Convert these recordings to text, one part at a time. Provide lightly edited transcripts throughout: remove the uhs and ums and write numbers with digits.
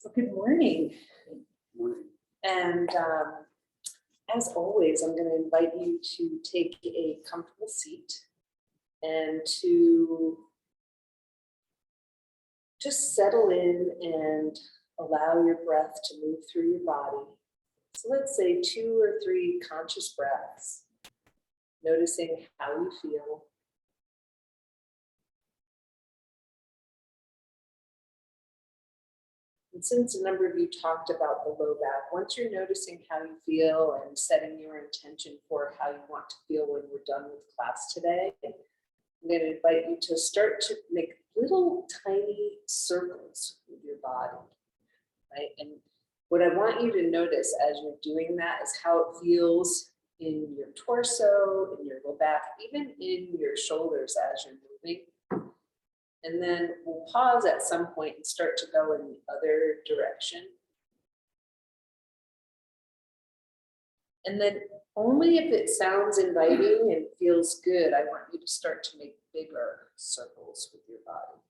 Well, good morning. Morning. And as always, I'm going to invite you to take a comfortable seat and to just settle in and allow your breath to move through your body. So let's say 2 or 3 conscious breaths, noticing how you feel. And since a number of you talked about the low back, once you're noticing how you feel and setting your intention for how you want to feel when we're done with class today, I'm going to invite you to start to make little tiny circles with your body, right? And what I want you to notice as you're doing that is how it feels in your torso, in your low back, even in your shoulders as you're moving. And then we'll pause at some point and start to go in the other direction. And then only if it sounds inviting and feels good, I want you to start to make bigger circles with your body.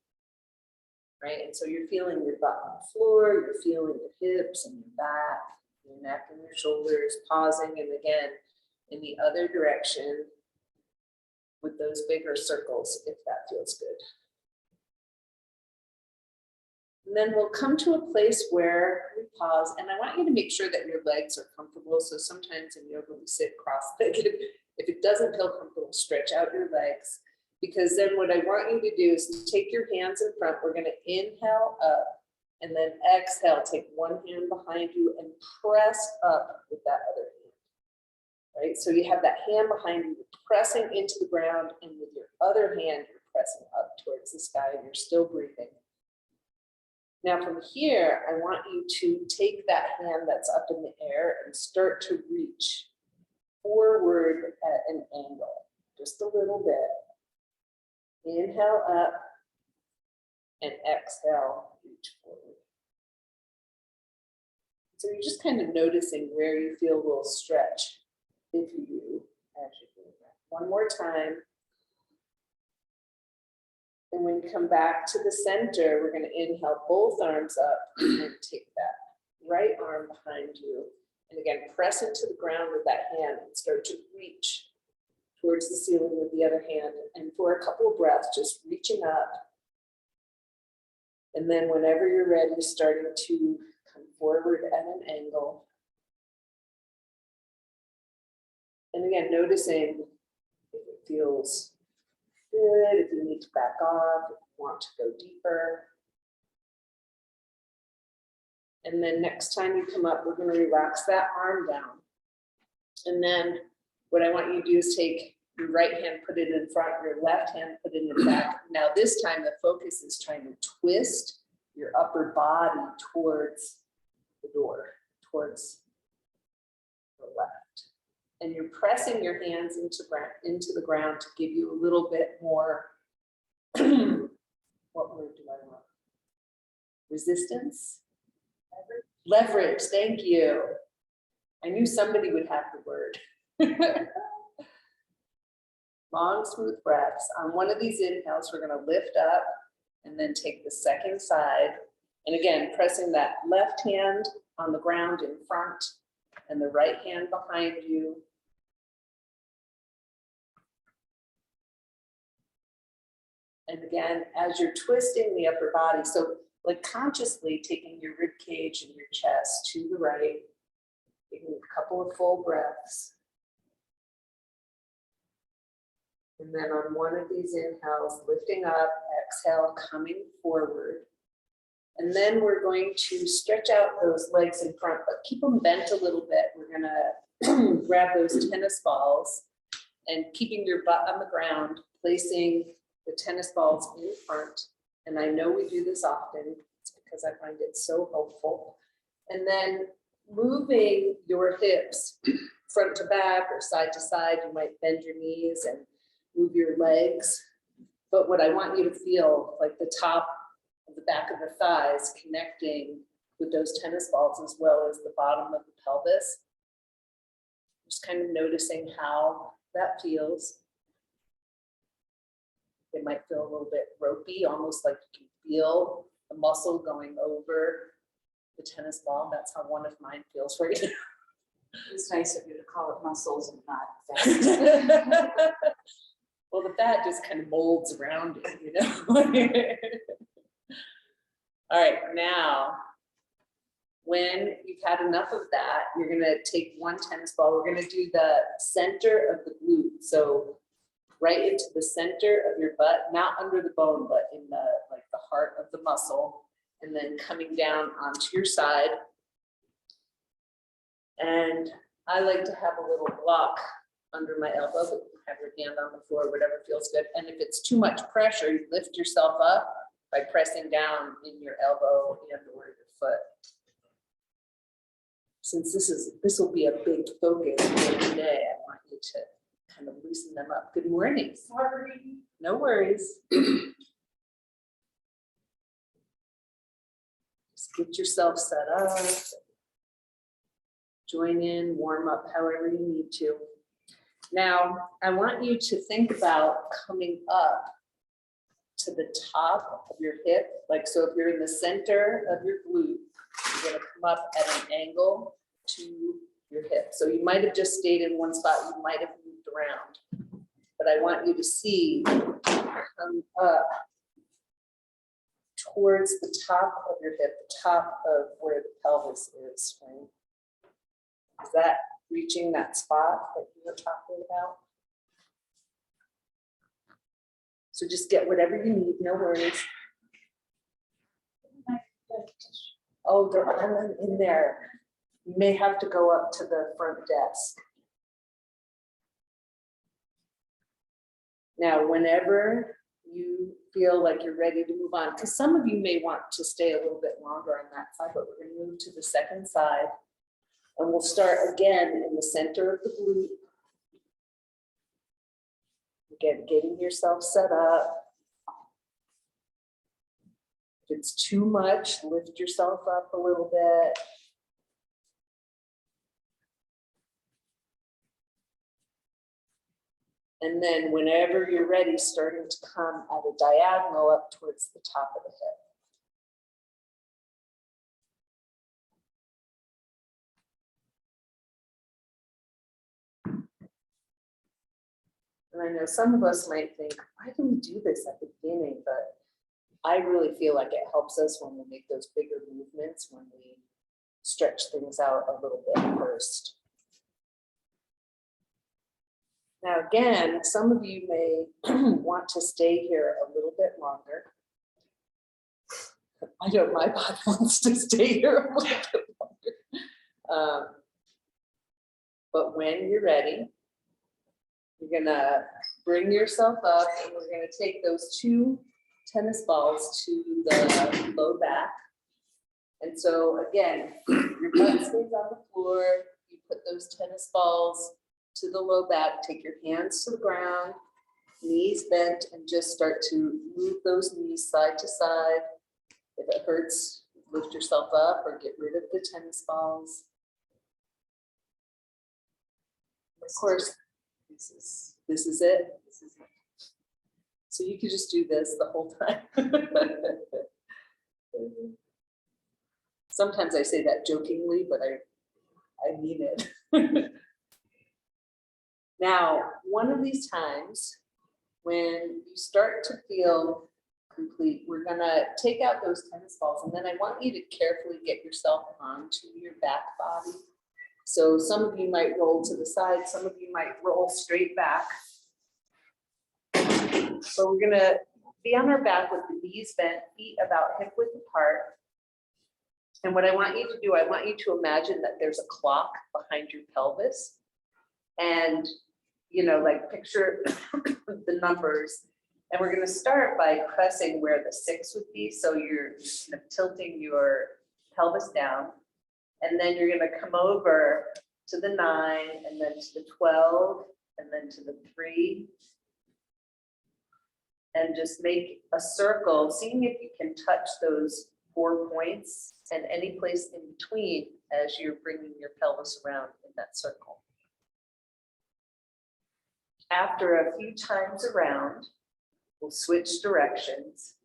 Right? And so you're feeling your butt on the floor, you're feeling your hips and your back, your neck and your shoulders, pausing, and again, in the other direction with those bigger circles, if that feels good. And then we'll come to a place where we pause, and I want you to make sure that your legs are comfortable. So sometimes in yoga we sit cross-legged. If it doesn't feel comfortable, stretch out your legs, because then what I want you to do is take your hands in front. We're going to inhale up and then exhale. Take one hand behind you and press up with that other hand. Right? So you have that hand behind you, pressing into the ground, and with your other hand, you're pressing up towards the sky, and you're still breathing. Now from here, I want you to take that hand that's up in the air and start to reach forward at an angle, just a little bit. Inhale up and exhale, reach forward. So you're just kind of noticing where you feel a little stretch, if you do, as you do that. One more time. And when you come back to the center, we're going to inhale both arms up and take that right arm behind you. And again, press into the ground with that hand and start to reach towards the ceiling with the other hand. And for a couple of breaths, just reaching up. And then whenever you're ready, starting to come forward at an angle. And again, noticing if it feels good, if you need to back off, if you want to go deeper. And then next time you come up, we're going to relax that arm down. And then what I want you to do is take your right hand, put it in front, your left hand, put it in the back. Now this time the focus is trying to twist your upper body towards the door, towards the left. And you're pressing your hands into the ground to give you a little bit more, what word do I want? Resistance? Leverage, thank you. I knew somebody would have the word. Long, smooth breaths. On one of these inhales, we're going to lift up and then take the second side. And again, pressing that left hand on the ground in front and the right hand behind you. And again, as you're twisting the upper body, so like consciously taking your rib cage and your chest to the right, taking a couple of full breaths. And then on one of these inhales, lifting up, exhale, coming forward. And then we're going to stretch out those legs in front, but keep them bent a little bit. We're gonna grab those tennis balls and keeping your butt on the ground, placing the tennis balls in front. And I know we do this often, it's because I find it so helpful. And then moving your hips front to back or side to side. You might bend your knees and move your legs. But what I want you to feel like the top of the back of the thighs connecting with those tennis balls as well as the bottom of the pelvis. Just kind of noticing how that feels. It might feel a little bit ropey, almost like you can feel the muscle going over the tennis ball. That's how one of mine feels right now. It's nice of you to call it muscles and not fat. Well, the fat just kind of molds around it, you know. All right, now, when you've had enough of that, you're gonna take one tennis ball. We're gonna do the center of the glute. So right into the center of your butt, not under the bone, but in the like the heart of the muscle, and then coming down onto your side. And I like to have a little block under my elbow, but you have your hand on the floor, whatever feels good. And if it's too much pressure, you lift yourself up by pressing down in your elbow and or your foot. Since this will be a big focus for today, I want you to kind of loosen them up. Good morning. Sorry. No worries. Just get yourself set up. Join in, warm up however you need to. Now, I want you to think about coming up to the top of your hip. Like, so if you're in the center of your glute, you're gonna come up at an angle to your hip. So you might have just stayed in one spot, you might have moved around. But I want you to see come up towards the top of your hip, the top of where the pelvis is, right? Is that reaching that spot that you were talking about? So just get whatever you need, no worries. Oh, they're all in there. You may have to go up to the front desk. Now, whenever you feel like you're ready to move on, because some of you may want to stay a little bit longer on that side, but we're going to move to the second side. And we'll start again in the center of the glute. Again, getting yourself set up. If it's too much, lift yourself up a little bit. And then whenever you're ready, starting to come at a diagonal up towards the top of the hip. And I know some of us might think, why do we do this at the beginning? But I really feel like it helps us when we make those bigger movements, when we stretch things out a little bit first. Now, again, some of you may want to stay here a little bit longer. I know my body wants to stay here a little bit longer. But when you're ready, you're gonna bring yourself up and we're gonna take those two tennis balls to the low back. And so again, your butt stays on the floor, you put those tennis balls to the low back, take your hands to the ground, knees bent, and just start to move those knees side to side. If it hurts, lift yourself up or get rid of the tennis balls. Of course, this is it. So you could just do this the whole time. Sometimes I say that jokingly, but I mean it. Now, one of these times when you start to feel complete, we're gonna take out those tennis balls, and then I want you to carefully get yourself onto your back body. So some of you might roll to the side, some of you might roll straight back. So we're gonna be on our back with the knees bent, feet about hip width apart. And what I want you to do, I want you to imagine that there's a clock behind your pelvis. And, you know, like picture the numbers. And we're gonna start by pressing where the 6 would be. So you're kind of tilting your pelvis down. And then you're gonna come over to the 9, and then to the 12, and then to the 3. And just make a circle, seeing if you can touch those 4 points and any place in between as you're bringing your pelvis around in that circle. After a few times around, we'll switch directions.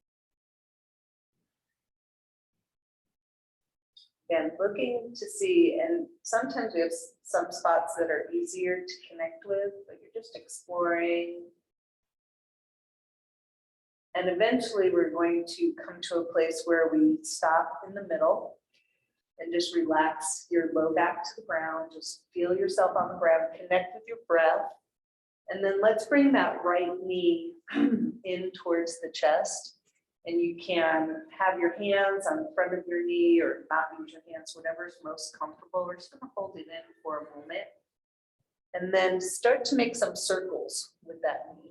Again, looking to see, and sometimes we have some spots that are easier to connect with, but you're just exploring. And eventually we're going to come to a place where we stop in the middle and just relax your low back to the ground. Just feel yourself on the ground, connect with your breath. And then let's bring that right knee in towards the chest. And you can have your hands on the front of your knee or not use your hands, whatever's most comfortable. We're just going to hold it in for a moment. And then start to make some circles with that knee.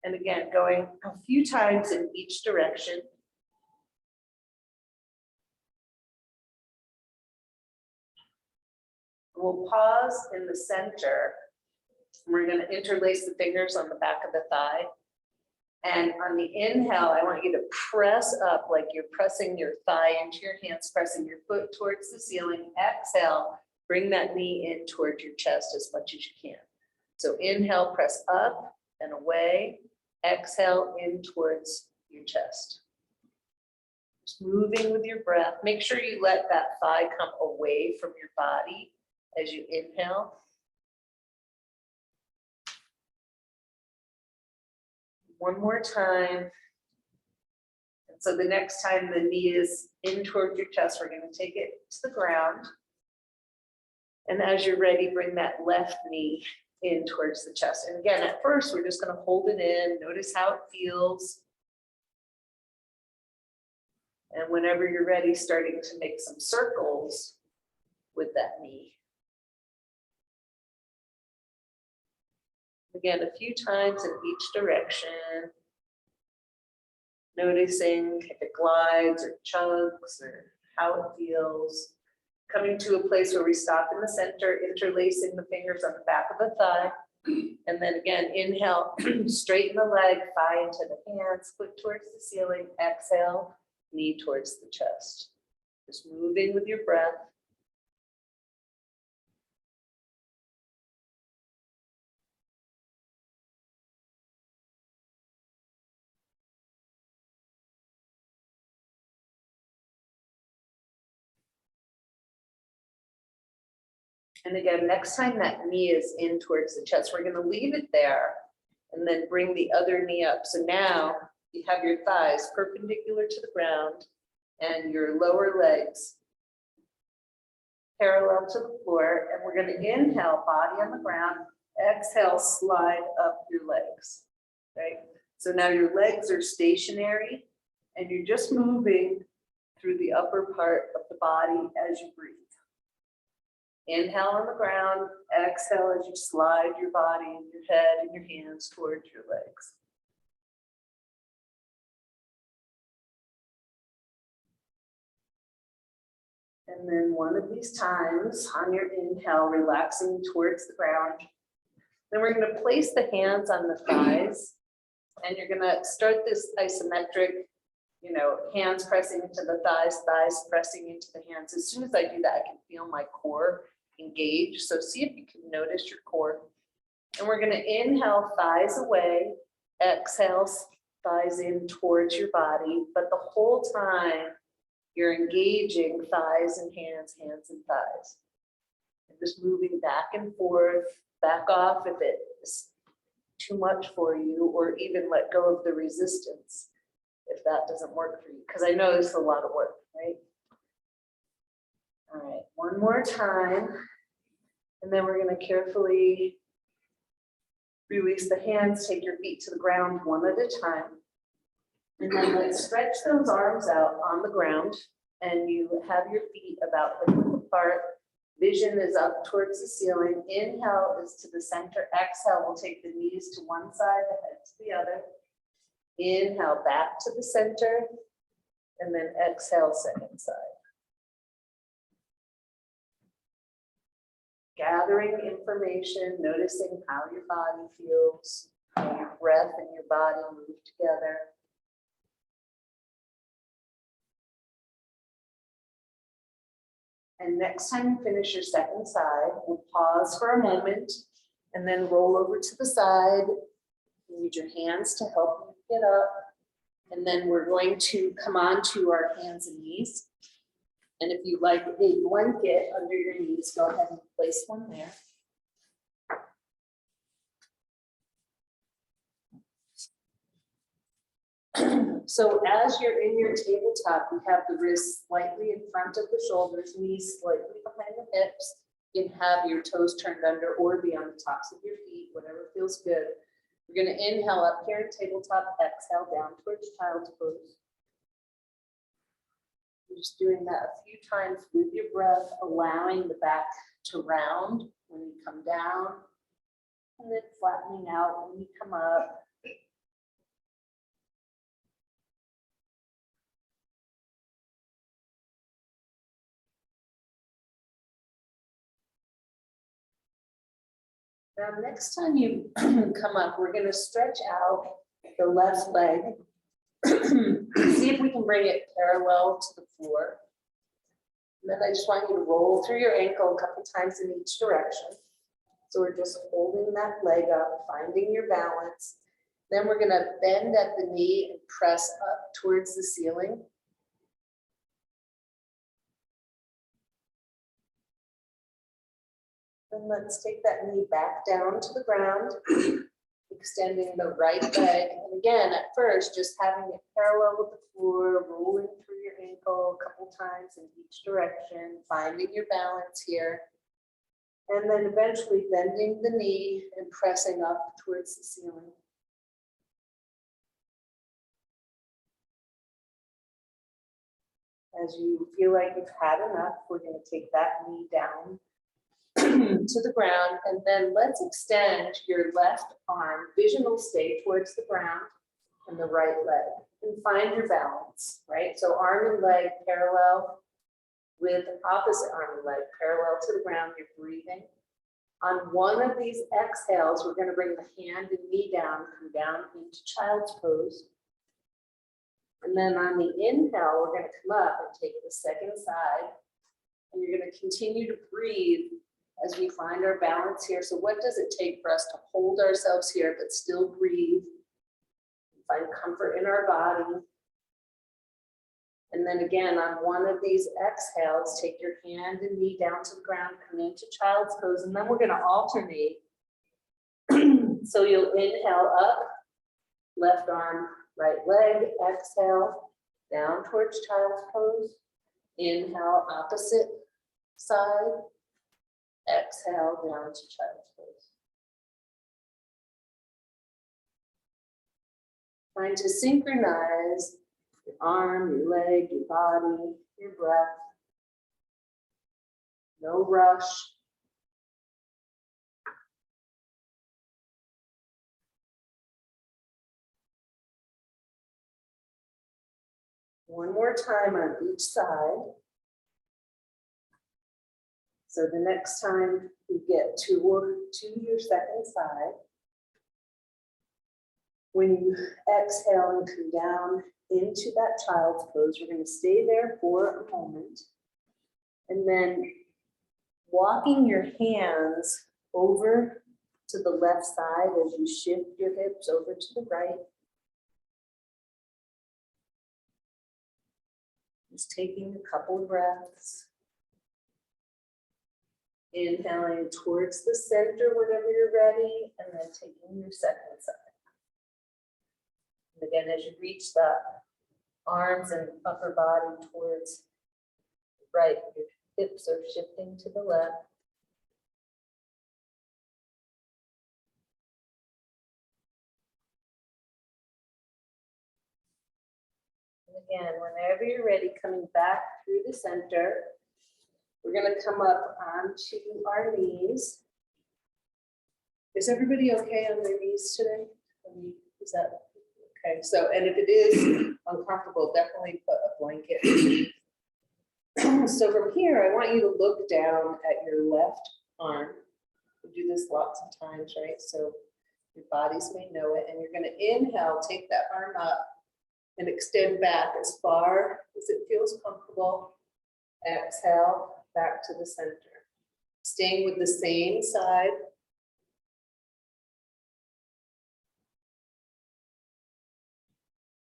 And again, going a few times in each direction. We'll pause in the center. We're going to interlace the fingers on the back of the thigh. And on the inhale, I want you to press up like you're pressing your thigh into your hands, pressing your foot towards the ceiling. Exhale, bring that knee in towards your chest as much as you can. So inhale, press up and away. Exhale in towards your chest. Just moving with your breath. Make sure you let that thigh come away from your body as you inhale. One more time. And so the next time the knee is in towards your chest, we're going to take it to the ground. And as you're ready, bring that left knee in towards the chest. And again, at first, we're just going to hold it in. Notice how it feels. And whenever you're ready, starting to make some circles with that knee. Again, a few times in each direction. Noticing if it glides or chugs or how it feels. Coming to a place where we stop in the center, interlacing the fingers on the back of the thigh. And then again, inhale, straighten the leg, thigh into the hands, foot towards the ceiling. Exhale, knee towards the chest. Just moving with your breath. And again, next time that knee is in towards the chest, we're going to leave it there and then bring the other knee up. So now you have your thighs perpendicular to the ground and your lower legs parallel to the floor. And we're going to inhale, body on the ground. Exhale, slide up your legs. Right? So now your legs are stationary and you're just moving through the upper part of the body as you breathe. Inhale on the ground, exhale as you slide your body and your head and your hands towards your legs. And then one of these times on your inhale, relaxing towards the ground. Then we're going to place the hands on the thighs and you're going to start this isometric, hands pressing into the thighs, thighs pressing into the hands. As soon as I do that, I can feel my core engage. So see if you can notice your core. And we're going to inhale, thighs away, exhale, thighs in towards your body. But the whole time you're engaging thighs and hands, hands and thighs. And just moving back and forth, back off if it is too much for you, or even let go of the resistance if that doesn't work for you. Because I know this is a lot of work, right? All right, one more time. And then we're going to carefully release the hands, take your feet to the ground one at a time. And then let's stretch those arms out on the ground. And you have your feet about hip width apart. Vision is up towards the ceiling. Inhale is to the center. Exhale, we'll take the knees to one side, the head to the other. Inhale, back to the center. And then exhale, second side. Gathering information, noticing how your body feels, how your breath and your body move together. And next time you finish your second side, we'll pause for a moment and then roll over to the side. Use your hands to help you get up And then we're going to come on to our hands and knees. And if you like a blanket under your knees, go ahead and place one there. So as you're in your tabletop, you have the wrists slightly in front of the shoulders, knees slightly behind the hips. You can have your toes turned under or be on the tops of your feet, whatever feels good. We're going to inhale up here in tabletop, exhale down towards child's pose. You're just doing that a few times with your breath, allowing the back to round when you come down, and then flattening out when you come up. Now, next time you come up, we're going to stretch out the left leg. See if we can bring it parallel to the floor. And then I just want you to roll through your ankle a couple times in each direction. So we're just holding that leg up, finding your balance. Then we're going to bend at the knee and press up towards the ceiling. And let's take that knee back down to the ground, extending the right leg. And again, at first, just having it parallel with the floor, rolling through your ankle a couple times in each direction, finding your balance here. And then eventually bending the knee and pressing up towards the ceiling. As you feel like you've had enough, we're going to take that knee down to the ground, and then let's extend your left arm, vision will stay towards the ground, and the right leg, and find your balance, right? So arm and leg parallel with opposite arm and leg parallel to the ground, you're breathing. On one of these exhales, we're going to bring the hand and knee down, come down into child's pose. And then on the inhale, we're going to come up and take the second side, and you're going to continue to breathe as we find our balance here. So what does it take for us to hold ourselves here, but still breathe, find comfort in our body? And then again, on one of these exhales, take your hand and knee down to the ground, come into child's pose, and then we're going to alternate. So you'll inhale up, left arm, right leg, exhale, down towards child's pose, inhale, opposite side, exhale, down to child's pose. Trying to synchronize your arm, your leg, your body, your breath. No rush. One more time on each side. So the next time you get to your second side, when you exhale and come down into that child's pose, you're going to stay there for a moment. And then walking your hands over to the left side as you shift your hips over to the right. Just taking a couple of breaths. Inhaling towards the center whenever you're ready, and then taking your second side. And again, as you reach the arms and upper body towards the right, your hips are shifting to the left. And again, whenever you're ready, coming back through the center, we're going to come up onto our knees. Is everybody okay on their knees today? Is that okay? So, and if it is uncomfortable, definitely put a blanket. So from here, I want you to look down at your left arm. We do this lots of times, right? So your bodies may know it. And you're going to inhale, take that arm up and extend back as far as it feels comfortable. Exhale. Back to the center. Staying with the same side.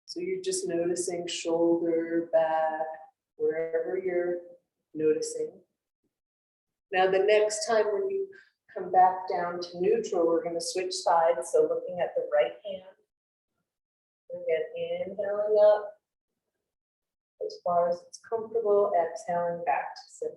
So So you're just noticing shoulder, back, wherever you're noticing. Now the next time when you come back down to neutral, we're going to switch sides. So looking at the right hand. Again, inhaling up as far as it's comfortable, exhaling back to center.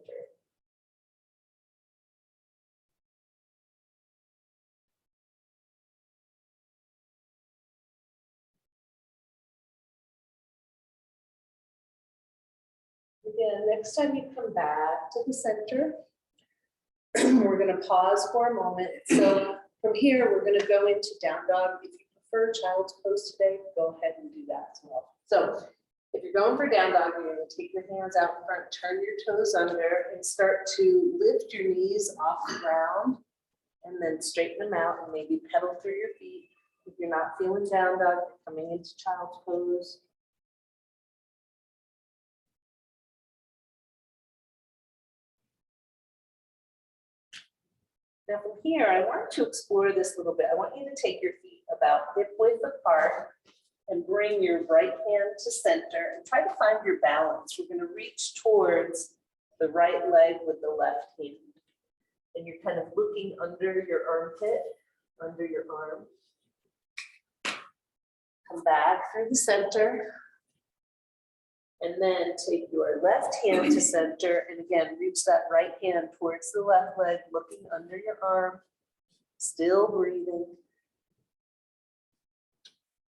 Again, next time you come back to the center, we're going to pause for a moment. So from here, we're going to go into down dog. If you prefer child's pose today, go ahead and do that as well. So if you're going for down dog, you're going to take your hands out in front, turn your toes under, and start to lift your knees off the ground, and then straighten them out and maybe pedal through your feet. If you're not feeling down dog, you're coming into child's pose. Now from here, I want to explore this a little bit. I want you to take your feet about hip width apart and bring your right hand to center and try to find your balance. We're going to reach towards the right leg with the left hand. And you're kind of looking under your armpit, under your arm. Come back through the center. And then take your left hand to center, and again, reach that right hand towards the left leg, looking under your arm, still breathing.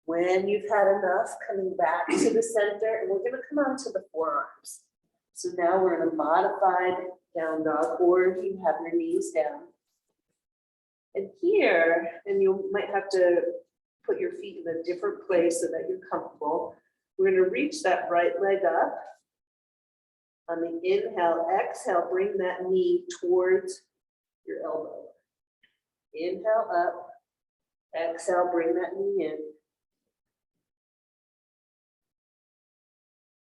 When you've had enough, coming back to the center, and we're gonna come on to the forearms. So now we're in a modified down dog, or you have your knees down. And here, and you might have to put your feet in a different place so that you're comfortable. We're going to reach that right leg up. On the inhale, exhale, bring that knee towards your elbow. Inhale up, exhale, bring that knee in.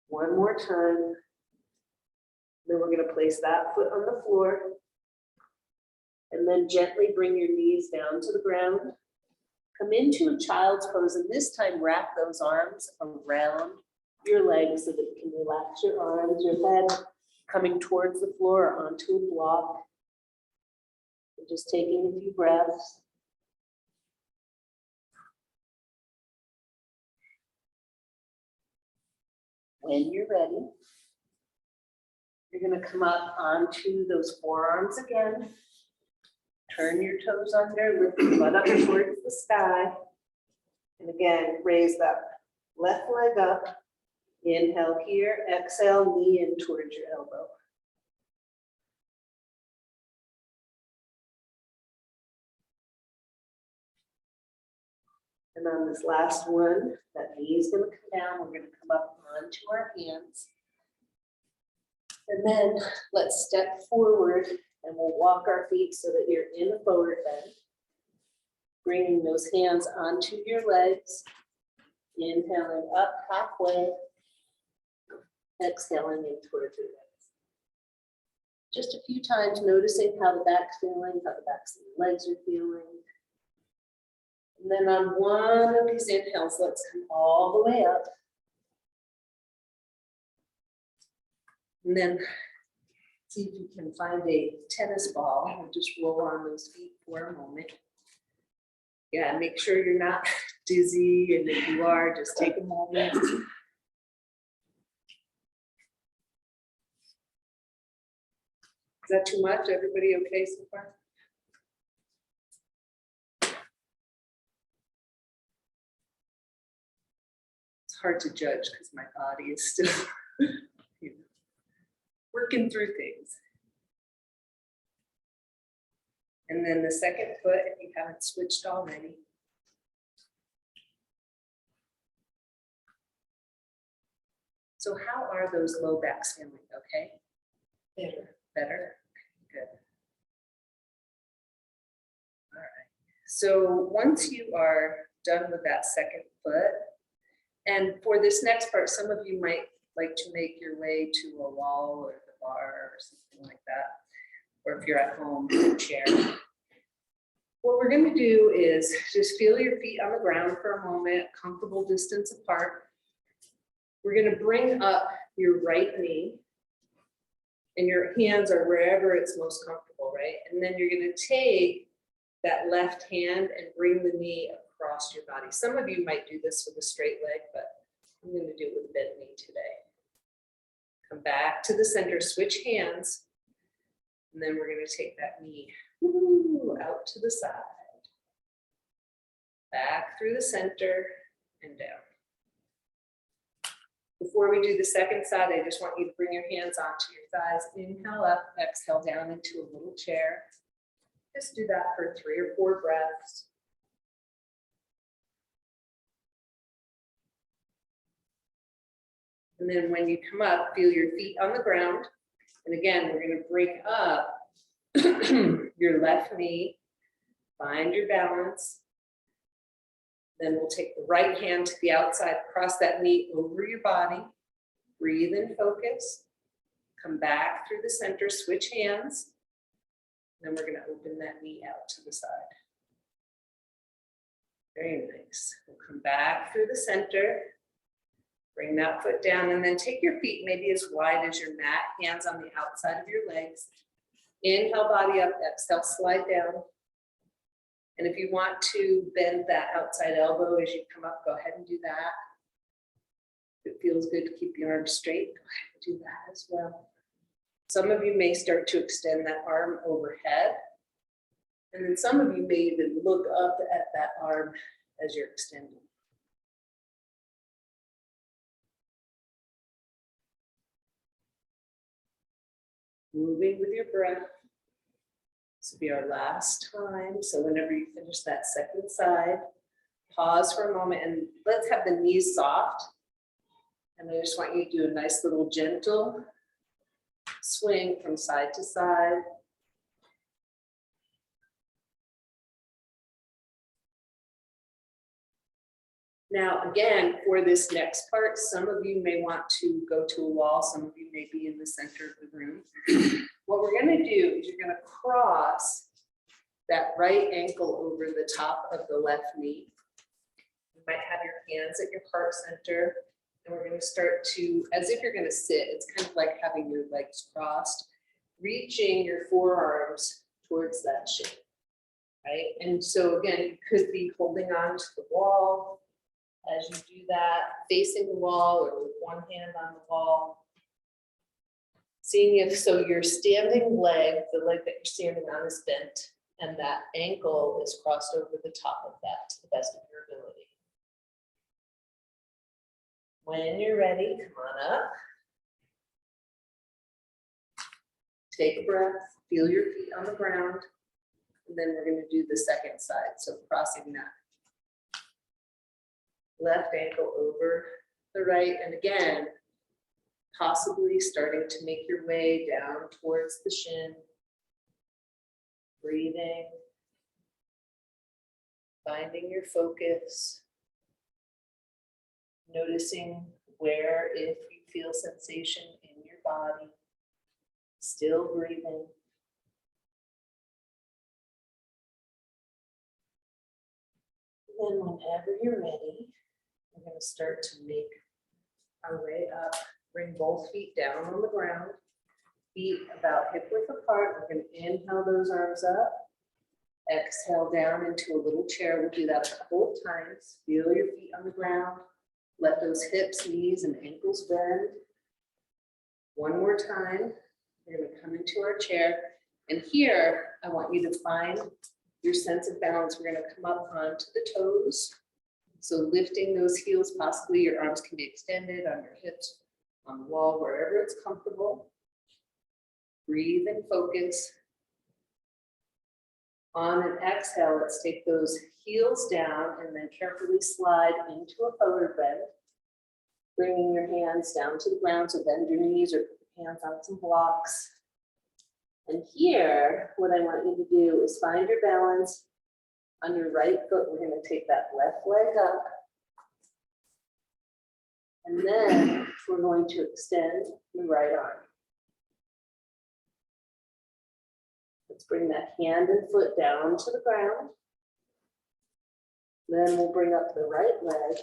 One more time. Then we're going to place that foot on the floor. And then gently bring your knees down to the ground. Come into a child's pose, and this time wrap those arms around your legs so that you can relax your arms, your head coming towards the floor or onto a block. And just taking a few breaths. When you're ready, you're going to come up onto those forearms again. Turn your toes under, lift your butt up towards the sky. And again, raise that left leg up. Inhale here, exhale, knee in towards your elbow. And on this last one, that knee is going to come down. We're going to come up onto our hands. And then let's step forward. And we'll walk our feet so that you're in a forward bend. Bringing those hands onto your legs. Inhaling up halfway. Exhaling in towards your legs. Just a few times, noticing how the back's feeling, how the backs of the legs are feeling. And then on one of these inhales, let's come all the way up. And then see if you can find a tennis ball and just roll on those feet for a moment. Yeah, make sure you're not dizzy, and if you are, just take a moment. Is that too much? Everybody okay so far? It's hard to judge because my body is still working through things. And then the second foot, if you haven't switched already. So how are those low backs feeling? Okay? Better. Better? Good. All right. So once you are done with that second foot, and for this next part, some of you might like to make your way to a wall or the bar or something like that. Or if you're at home, in a chair. What we're going to do is just feel your feet on the ground for a moment, comfortable distance apart. We're gonna bring up your right knee. And your hands are wherever it's most comfortable, right? And then you're gonna take that left hand and bring the knee across your body. Some of you might do this with a straight leg, but I'm gonna do it with a bent knee today. Come back to the center, switch hands. And then we're gonna take that knee out to the side. Back through the center and down. Before we do the second side, I just want you to bring your hands onto your thighs. Inhale up, exhale down into a little chair. Just do that for 3 or 4 breaths. And then when you come up, feel your feet on the ground. And again, we're going to break up your left knee, find your balance. Then we'll take the right hand to the outside, cross that knee over your body, breathe and focus, come back through the center, switch hands. Then we're gonna open that knee out to the side. Very nice. We'll come back through the center, bring that foot down, and then take your feet maybe as wide as your mat, hands on the outside of your legs. Inhale, body up, exhale, slide down. And if you want to bend that outside elbow as you come up, go ahead and do that. If it feels good to keep your arms straight, go ahead and do that as well. Some of you may start to extend that arm overhead. And then some of you may even look up at that arm as you're extending. Moving with your breath. This will be our last time. So whenever you finish that second side, pause for a moment and let's have the knees soft. And I just want you to do a nice little gentle swing from side to side. Now, again, for this next part, some of you may want to go to a wall. Some of you may be in the center of the room. What we're going to do is you're going to cross that right ankle over the top of the left knee. You might have your hands at your heart center. And we're going to start to, as if you're going to sit, it's kind of like having your legs crossed, reaching your forearms towards that shape, right? And so again, you could be holding on to the wall as you do that, facing the wall or with one hand on the wall. Seeing if, so your standing leg, the leg that you're standing on is bent, and that ankle is crossed over the top of that to the best of your ability. When you're ready, come on up. Take a breath, feel your feet on the ground, and then we're going to do the second side. So crossing that left ankle over the right, and again, possibly starting to make your way down towards the shin. Breathing, finding your focus. Noticing where, if you feel sensation in your body, still breathing. And then whenever you're ready, we're going to start to make our way up. Bring both feet down on the ground, feet about hip width apart. We're going to inhale those arms up, exhale down into a little chair. We'll do that a couple of times. Feel your feet on the ground. Let those hips, knees, and ankles bend. One more time. We're going to come into our chair. And here, I want you to find your sense of balance. We're going to come up onto the toes. So lifting those heels, possibly your arms can be extended on your hips, on the wall, wherever it's comfortable. Breathe and focus. On an exhale, let's take those heels down and then carefully slide into a forward bend. Bringing your hands down to the ground, so bend your knees or put your hands on some blocks. And here, what I want you to do is find your balance on your right foot. We're going to take that left leg up. And then we're going to extend the right arm. Let's bring that hand and foot down to the ground. Then we'll bring up the right leg.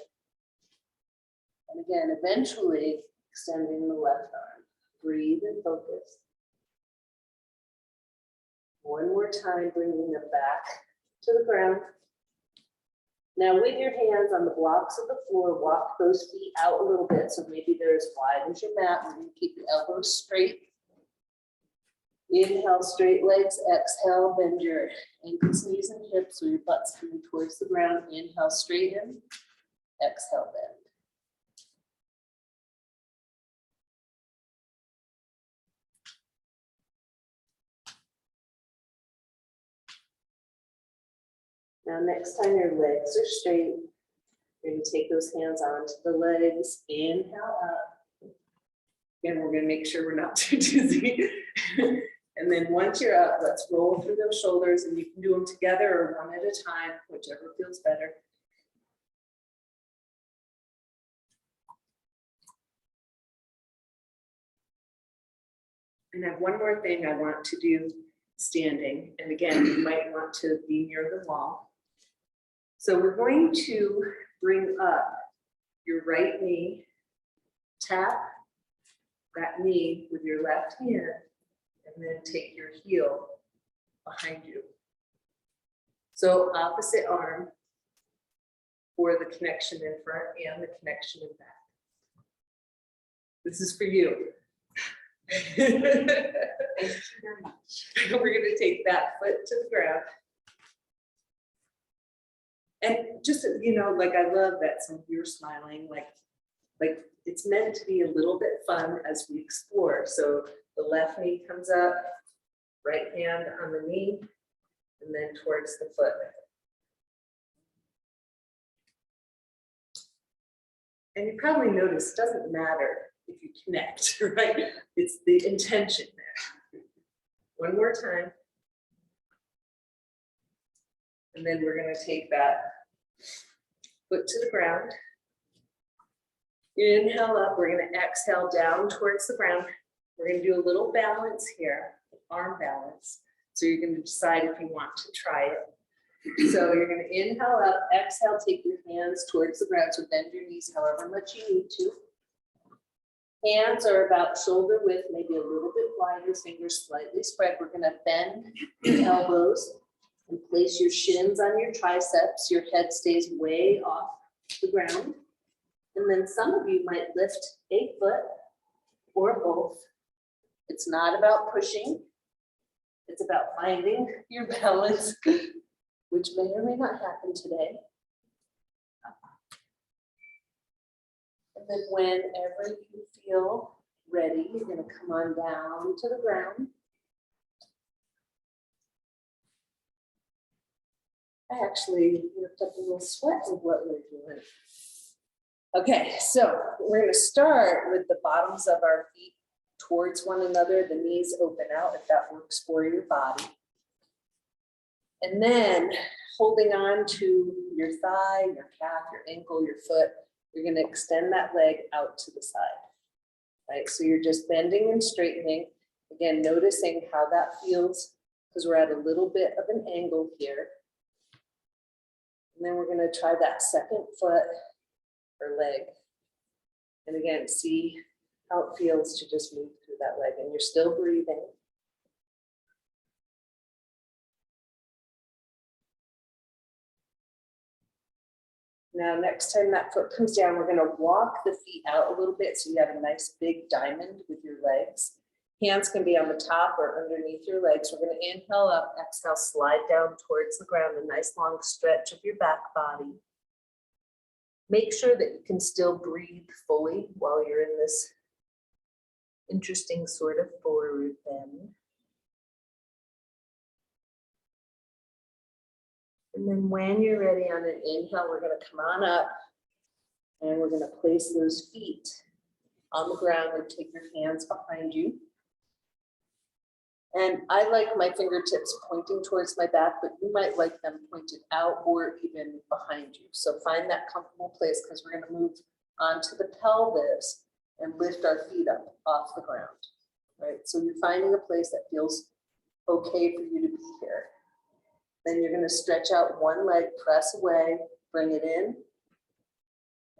And again, eventually extending the left arm. Breathe and focus. One more time, bringing them back to the ground. Now with your hands on the blocks of the floor, walk those feet out a little bit. So maybe they're as wide as your mat. We're going to keep the elbows straight. Inhale, straight legs. Exhale, bend your ankles, knees, and hips so your butt's coming towards the ground. Inhale, straighten. Exhale, bend. Now, next time your legs are straight, you're going to take those hands onto the legs. Inhale up. Again, we're going to make sure we're not too dizzy. And then once you're up, let's roll through those shoulders, and you can do them together or one at a time, whichever feels better. And I have one more thing I want to do standing. And again, you might want to be near the wall. So we're going to bring up your right knee, tap that knee with your left hand, and then take your heel behind you. So opposite arm for the connection in front and the connection in back. This is for you. Thank you very much. We're going to take that foot to the ground. And just, you know, like I love that some of you are smiling, like it's meant to be a little bit fun as we explore. So the left knee comes up, right hand on the knee, and then towards the foot. And you probably notice it doesn't matter if you connect, right? It's the intention there. One more time. And then we're going to take that foot to the ground. Inhale up. We're going to exhale down towards the ground. We're going to do a little balance here, arm balance. So you're going to decide if you want to try it. So you're going to inhale up, exhale, take your hands towards the ground. So bend your knees however much you need to. Hands are about shoulder width, maybe a little bit wider, fingers slightly spread. We're going to bend the elbows and place your shins on your triceps. Your head stays way off the ground. And then some of you might lift a foot or both. It's not about pushing. It's about finding your balance, which may or may not happen today. And then whenever you feel ready, you're going to come on down to the ground. I actually worked up a little sweat with what we're doing. Okay, so we're going to start with the bottoms of our feet towards one another, the knees open out if that works for your body. And then holding on to your thigh, your calf, your ankle, your foot, you're going to extend that leg out to the side. Right, so you're just bending and straightening. Again, noticing how that feels because we're at a little bit of an angle here. And then we're going to try that second foot or leg. And again, see how it feels to just move through that leg. And you're still breathing. Now, next time that foot comes down, we're going to walk the feet out a little bit so you have a nice big diamond with your legs. Hands can be on the top or underneath your legs. We're going to inhale up, exhale, slide down towards the ground, a nice long stretch of your back body. Make sure that you can still breathe fully while you're in this interesting sort of forward bend. And then when you're ready on an inhale, we're going to come on up and we're going to place those feet on the ground and take your hands behind you. And I like my fingertips pointing towards my back, but you might like them pointed out or even behind you. So find that comfortable place because we're going to move onto the pelvis and lift our feet up off the ground. Right? So you're finding a place that feels okay for you to be here. Then you're going to stretch out one leg, press away, bring it in,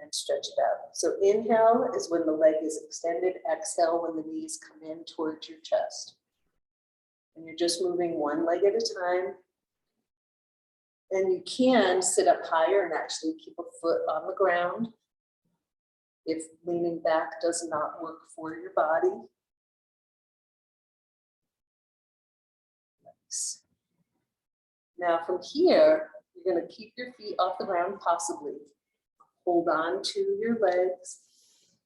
and stretch it out. So inhale is when the leg is extended. Exhale when the knees come in towards your chest. And you're just moving one leg at a time. And you can sit up higher and actually keep a foot on the ground if leaning back does not work for your body. Nice. Now from here, you're going to keep your feet off the ground, possibly. Hold on to your legs,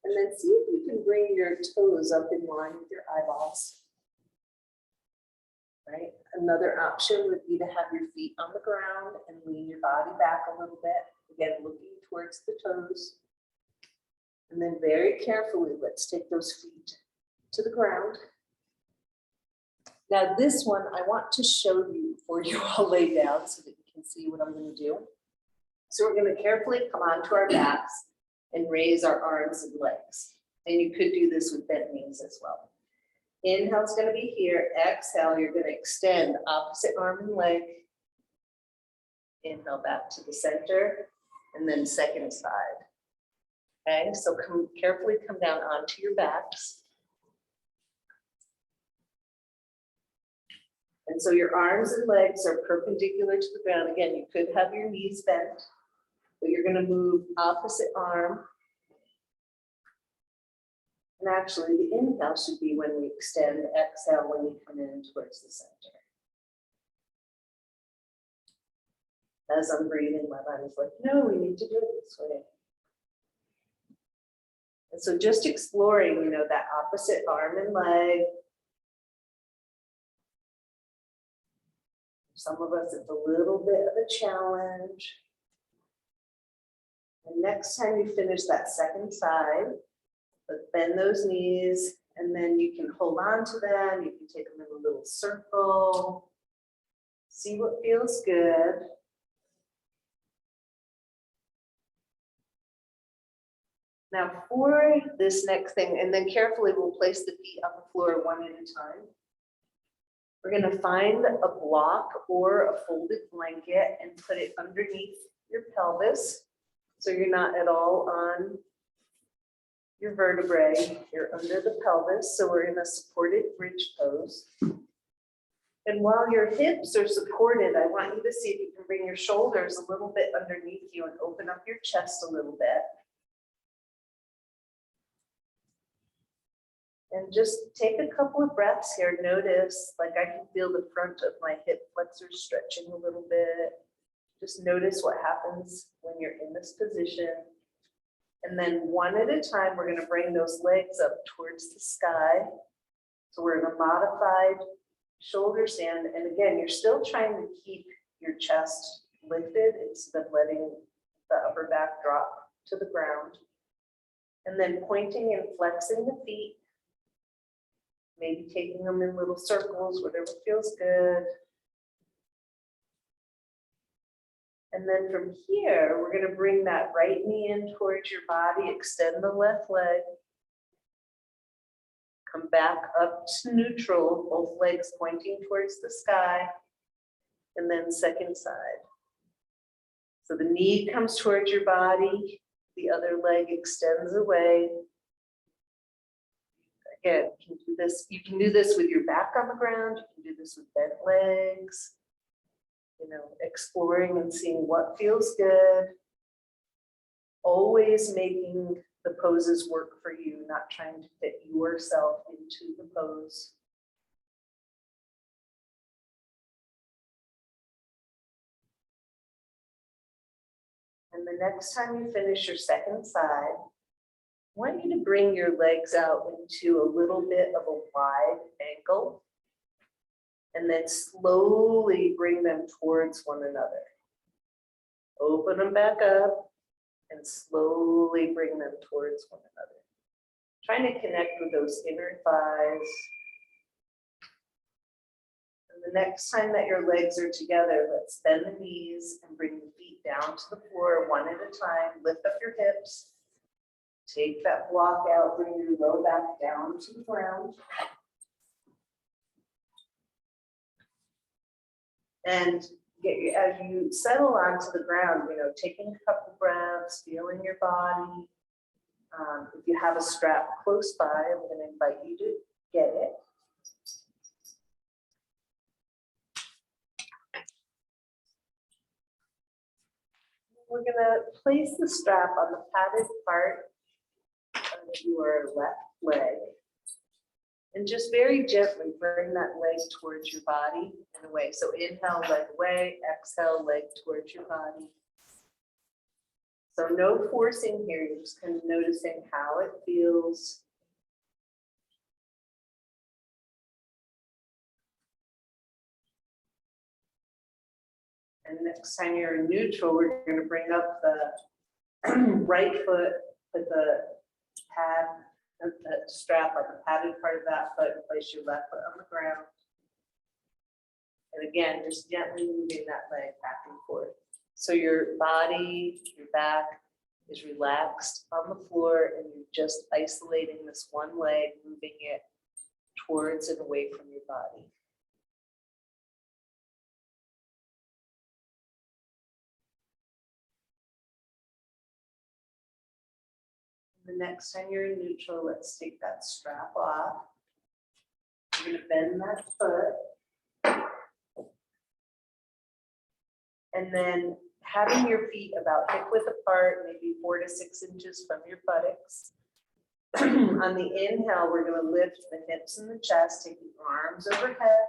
and then see if you can bring your toes up in line with your eyeballs. Right? Another option would be to have your feet on the ground and lean your body back a little bit. Again, looking towards the toes. And then very carefully, let's take those feet to the ground. Now this one, I want to show you before you all lay down so that you can see what I'm going to do. So we're going to carefully come onto our backs and raise our arms and legs. And you could do this with bent knees as well. Inhale is going to be here. Exhale, you're going to extend opposite arm and leg. Inhale back to the center, and then second side. Okay, so carefully come down onto your backs. And so your arms and legs are perpendicular to the ground. Again, you could have your knees bent, but you're going to move opposite arm. And actually, the inhale should be when we extend, exhale when we come in towards the center. As I'm breathing, my body's like, no, we need to do it this way. And so just exploring, you know, that opposite arm and leg. Some of us, it's a little bit of a challenge. And next time you finish that second side, let's bend those knees, and then you can hold on to them. You can take them in a little circle. See what feels good. Now for this next thing, and then carefully we'll place the feet on the floor one at a time. We're going to find a block or a folded blanket and put it underneath your pelvis. So you're not at all on your vertebrae, you're under the pelvis. So we're in a supported bridge pose. And while your hips are supported, I want you to see if you can bring your shoulders a little bit underneath you and open up your chest a little bit. And just take a couple of breaths here. Notice, like I can feel the front of my hip flexors stretching a little bit. Just notice what happens when you're in this position. And then one at a time, we're going to bring those legs up towards the sky. So we're in a modified shoulder stand. And again, you're still trying to keep your chest lifted instead of letting the upper back drop to the ground. And then pointing and flexing the feet. Maybe taking them in little circles, whatever feels good. And then from here, we're going to bring that right knee in towards your body, extend the left leg. Come back up to neutral, both legs pointing towards the sky. And then second side. So the knee comes towards your body, the other leg extends away. Again, you can do this with your back on the ground, you can do this with bent legs, you know, exploring and seeing what feels good. Always making the poses work for you, not trying to fit yourself into the pose. And the next time you finish your second side, I want you to bring your legs out into a little bit of a wide angle and then slowly bring them towards one another. Open them back up and slowly bring them towards one another. Trying to connect with those inner thighs. And the next time that your legs are together, let's bend the knees and bring the feet down to the floor one at a time. Lift up your hips. Take that block out, bring your low back down to the ground. And as you settle onto the ground, you know, taking a couple breaths, feeling your body. If you have a strap close by, I'm going to invite you to get it. We're going to place the strap on the padded part of your left leg. And just very gently bring that leg towards your body and away. So inhale, leg away, exhale, leg towards your body. So no forcing here, you're just kind of noticing how it feels. And next time you're in neutral, we're going to bring up the right foot, put the pad, that strap on the padded part of that foot, and place your left foot on the ground. And again, just gently moving that leg back and forth. So your body, your back is relaxed on the floor, and you're just isolating this one leg, moving it towards and away from your body. The next time you're in neutral, let's take that strap off. You're going to bend that foot. And then having your feet about hip width apart, maybe 4 to 6 inches from your buttocks. On the inhale, we're going to lift the hips and the chest, take the arms overhead.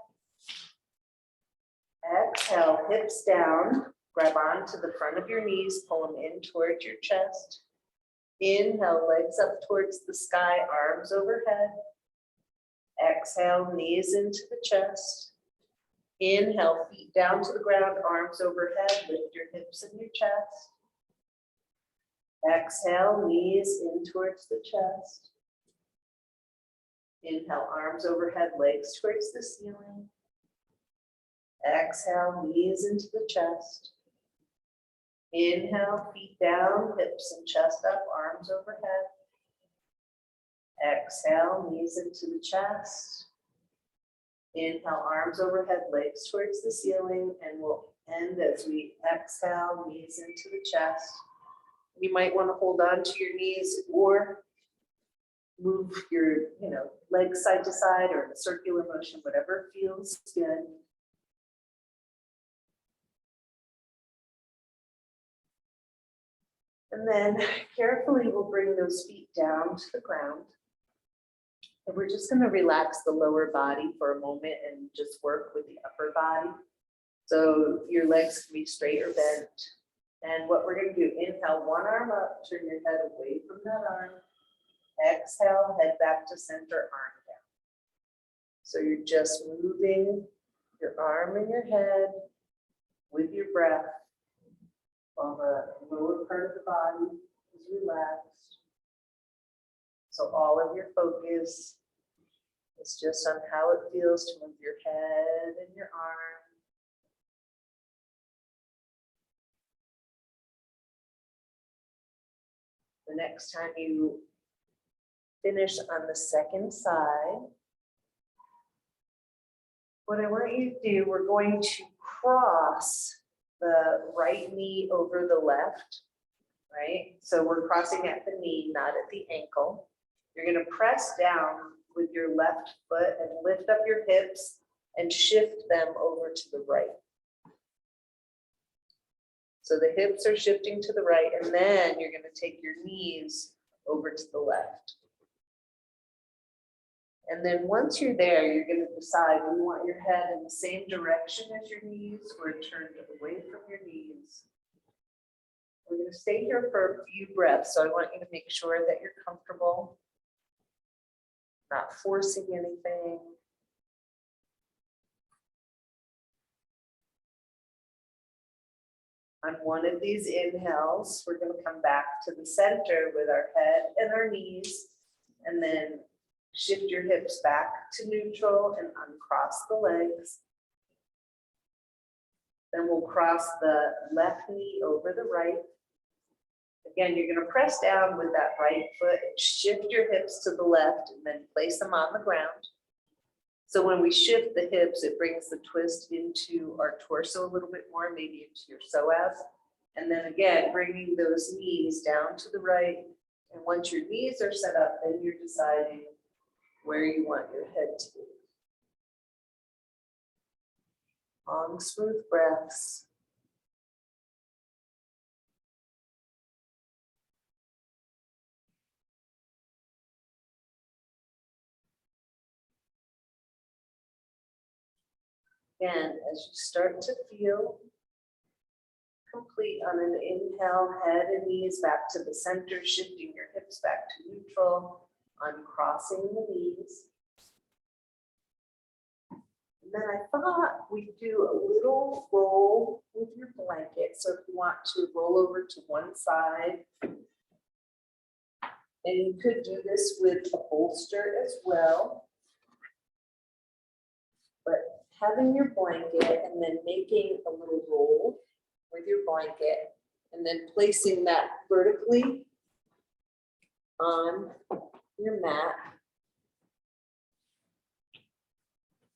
Exhale, hips down, grab onto the front of your knees, pull them in towards your chest. Inhale, legs up towards the sky, arms overhead. Exhale, knees into the chest. Inhale, feet down to the ground, arms overhead, lift your hips and your chest. Exhale, knees in towards the chest. Inhale, arms overhead, legs towards the ceiling. Exhale, knees into the chest. Inhale, feet down, hips and chest up, arms overhead. Exhale, knees into the chest. Inhale, arms overhead, legs towards the ceiling, and we'll end as we exhale, knees into the chest. You might want to hold on to your knees or move your, legs side to side or in a circular motion, whatever feels good. And then carefully we'll bring those feet down to the ground. And we're just going to relax the lower body for a moment and just work with the upper body. So your legs can be straight or bent. And what we're going to do, inhale, one arm up, turn your head away from that arm. Exhale, head back to center, arm down. So you're just moving your arm and your head with your breath while the lower part of the body is relaxed. So all of your focus is just on how it feels to move your head and your arm. The next time you finish on the second side, what I want you to do, we're going to cross the right knee over the left, right? So we're crossing at the knee, not at the ankle. You're going to press down with your left foot and lift up your hips and shift them over to the right. So the hips are shifting to the right, and then you're going to take your knees over to the left. And then once you're there, you're going to decide do you want your head in the same direction as your knees or turned away from your knees. We're going to stay here for a few breaths, so I want you to make sure that you're comfortable, not forcing anything. On one of these inhales, we're going to come back to the center with our head and our knees, and then shift your hips back to neutral and uncross the legs. Then we'll cross the left knee over the right. Again, you're going to press down with that right foot and shift your hips to the left and then place them on the ground. So when we shift the hips, it brings the twist into our torso a little bit more, maybe into your psoas. And then again, bringing those knees down to the right. And once your knees are set up, then you're deciding where you want your head to be. Long, smooth breaths. Again, as you start to feel complete on an inhale, head and knees back to the center, shifting your hips back to neutral, uncrossing the knees. And then I thought we'd do a little roll with your blanket. So if you want to roll over to one side, and you could do this with a bolster as well. But having your blanket and then making a little roll with your blanket and then placing that vertically on your mat.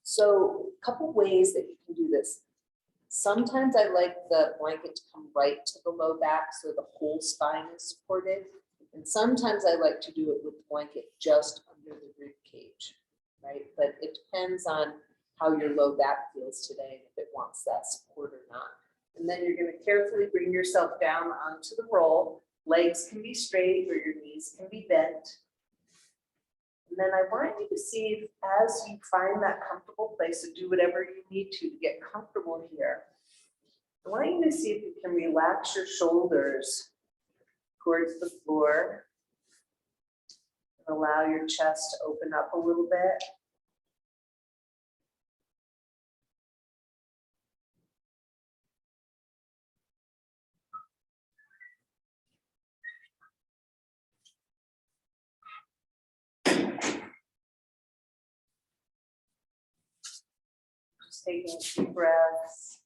So a couple ways that you can do this. Sometimes I like the blanket to come right to the low back so the whole spine is supported. And sometimes I like to do it with the blanket just under the rib cage, right? But it depends on how your low back feels today, if it wants that support or not. And then you're going to carefully bring yourself down onto the roll. Legs can be straight or your knees can be bent. And then I want you to see if, as you find that comfortable place, to do whatever you need to get comfortable here. I want you to see if you can relax your shoulders towards the floor and allow your chest to open up a little bit. Just taking a few breaths.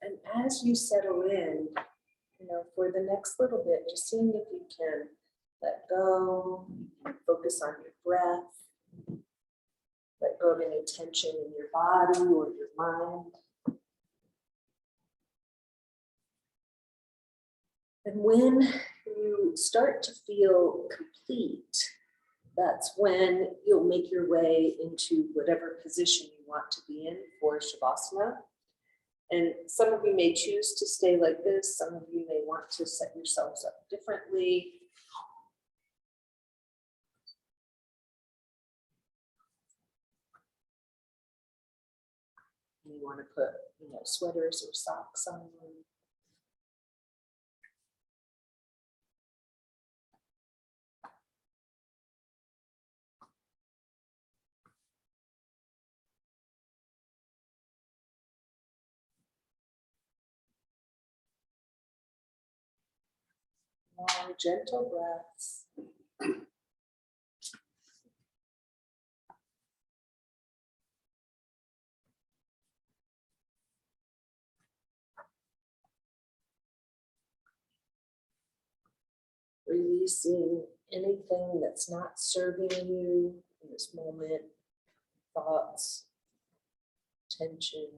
And as you settle in, for the next little bit, just seeing if you can let go, focus on your breath, let go of any tension in your body or your mind. And when you start to feel complete, that's when you'll make your way into whatever position you want to be in for Shavasana. And some of you may choose to stay like this. Some of you may want to set yourselves up differently. You want to put, sweaters or socks on. Long, gentle breaths. Releasing anything that's not serving you in this moment, thoughts, tension.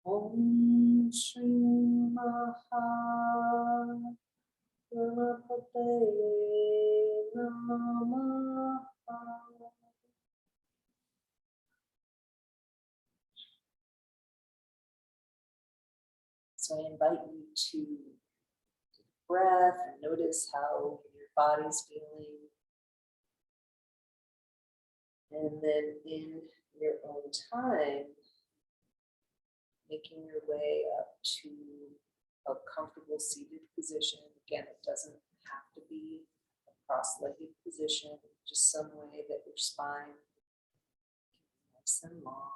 Om Shri Maha Ganapate Namaha. So I invite you to breath and notice how your body's feeling. And then in your own time, making your way up to a comfortable seated position. Again, it doesn't have to be a cross-legged position, just some way that your spine is nice and long.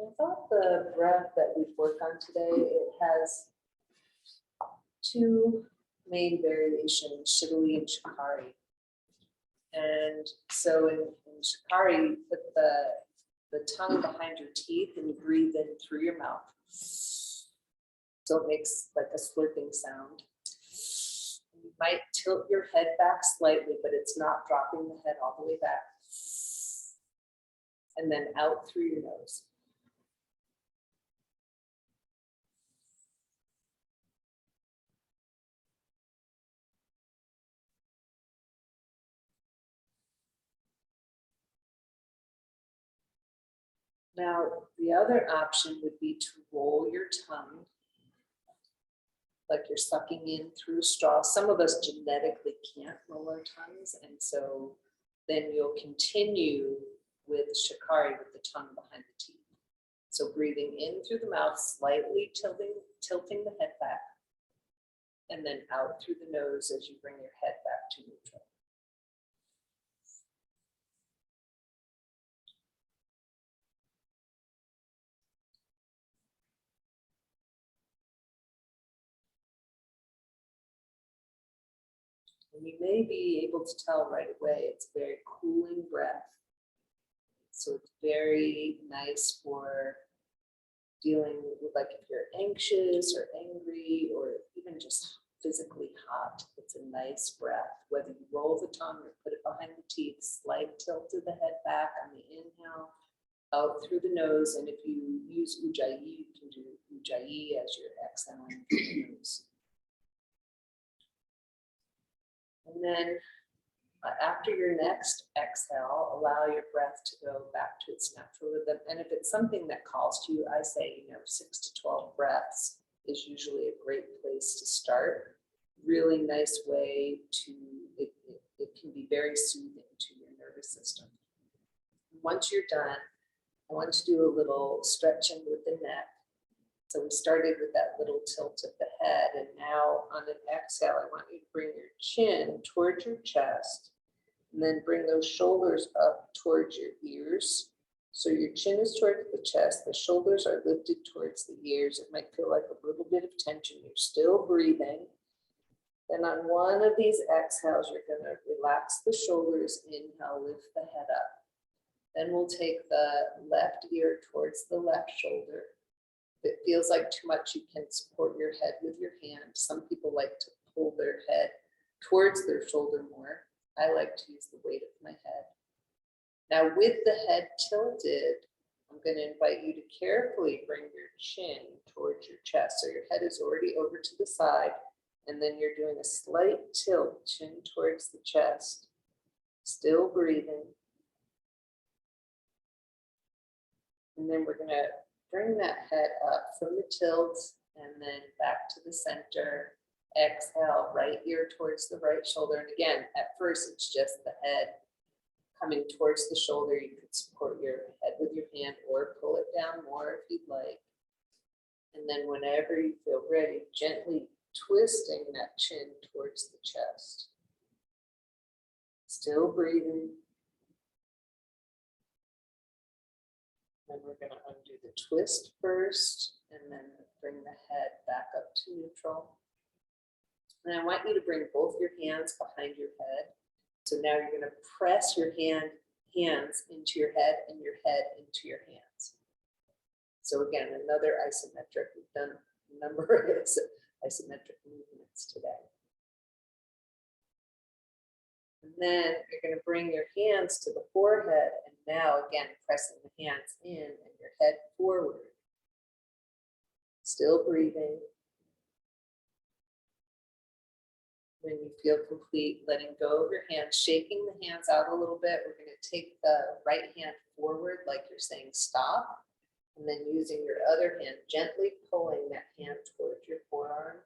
I thought the breath that we've worked on today, it has two main variations, Shidali and Shikari. And so in Shikari, you put the tongue behind your teeth and you breathe in through your mouth. So it makes like a slurping sound. You might tilt your head back slightly, but it's not dropping the head all the way back. And then out through your nose. Now, the other option would be to roll your tongue like you're sucking in through a straw. Some of us genetically can't roll our tongues, and so then you'll continue with Shikari with the tongue behind the teeth. So breathing in through the mouth, slightly tilting the head back, and then out through the nose as you bring your head back to neutral. And you may be able to tell right away, it's a very cooling breath. So it's very nice for dealing with, like, if you're anxious or angry or even just physically hot, it's a nice breath. Whether you roll the tongue or put it behind the teeth, slight tilt of the head back on the inhale, out through the nose. And if you use Ujjayi, you can do Ujjayi as you're exhaling through the nose. And then after your next exhale, allow your breath to go back to its natural rhythm. And if it's something that calls to you, I say, 6 to 12 breaths is usually a great place to start. Really nice way to, it can be very soothing to your nervous system. Once you're done, I want to do a little stretching with the neck. So we started with that little tilt of the head, and now on an exhale, I want you to bring your chin towards your chest, and then bring those shoulders up towards your ears. So your chin is towards the chest, the shoulders are lifted towards the ears. It might feel like a little bit of tension. You're still breathing. Then on one of these exhales, you're going to relax the shoulders, inhale, lift the head up. Then we'll take the left ear towards the left shoulder. If it feels like too much, you can support your head with your hand. Some people like to pull their head towards their shoulder more. I like to use the weight of my head. Now with the head tilted, I'm going to invite you to carefully bring your chin towards your chest. So your head is already over to the side, and then you're doing a slight tilt, chin towards the chest. Still breathing. And then we're going to bring that head up from the tilt and then back to the center. Exhale, right ear towards the right shoulder. And again, at first, it's just the head coming towards the shoulder. You could support your head with your hand or pull it down more if you'd like. And then whenever you feel ready, gently twisting that chin towards the chest. Still breathing. Then we're going to undo the twist first and then bring the head back up to neutral. And I want you to bring both your hands behind your head. So now you're going to press your hands into your head and your head into your hands. So again, another isometric. We've done a number of isometric movements today. And then you're going to bring your hands to the forehead and now again pressing the hands in and your head forward. Still breathing. When you feel complete, letting go of your hands, shaking the hands out a little bit. We're going to take the right hand forward like you're saying stop. And then using your other hand, gently pulling that hand towards your forearm.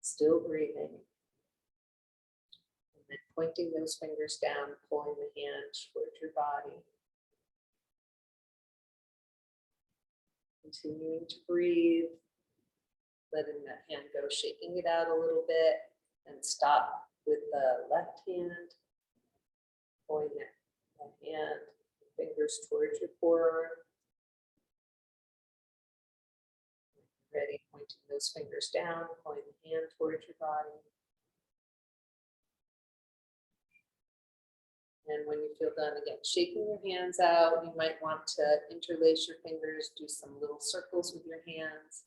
Still breathing. And then pointing those fingers down, pulling the hand towards your body. Continuing to breathe. Letting that hand go, shaking it out a little bit, and stop with the left hand, pulling that hand, fingers towards your forearm. Ready, pointing those fingers down, pulling the hand towards your body. And when you feel done, again, shaking your hands out, you might want to interlace your fingers, do some little circles with your hands.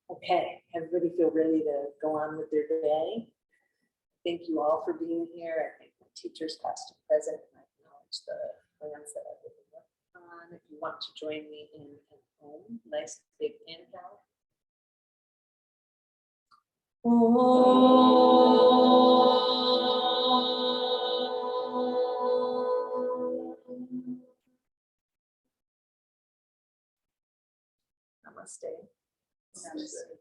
Okay, everybody feel ready to go on with their day? Thank you all for being here. I thank my teachers, past and present, and I acknowledge the plans that I've been working on. If you want to join me in an home, nice big inhale. Namaste. Namaste.